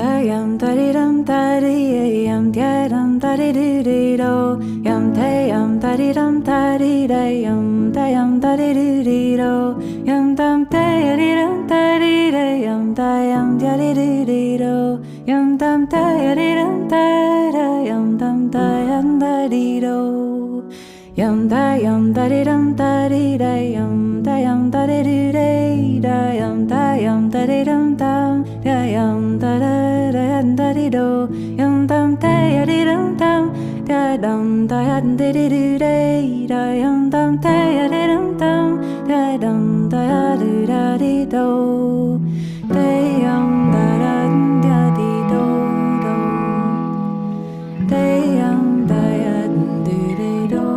yam da di dum da di yam da dum da di do yam da di dum da di yam da di do yam dum da di dum da di yam da di do yam dum da di dum da yam dum da di do yam da di dum da di yam da di da yam da di dum dum yam da di do yam dum da di dum dum da dum da di da yam dum da di dum dum da dum da di do da yam da di do da yam da di do.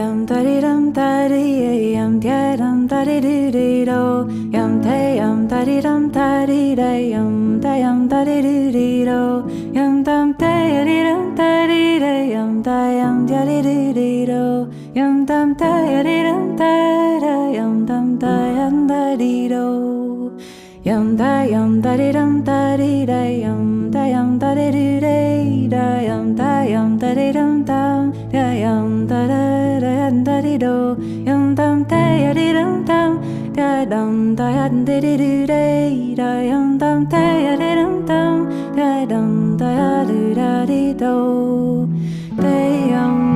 Yam da di dum da di yam da di do yam da di dum da di yam da di do yam dum da di dum da di yam da di do yam dum da di dum da yam da di do yam da di dum da di yam da di da yam da di dum dum yam da di do yam dum da di dum dum da dum da di da yam dum da di dum dum da dum da di do da yam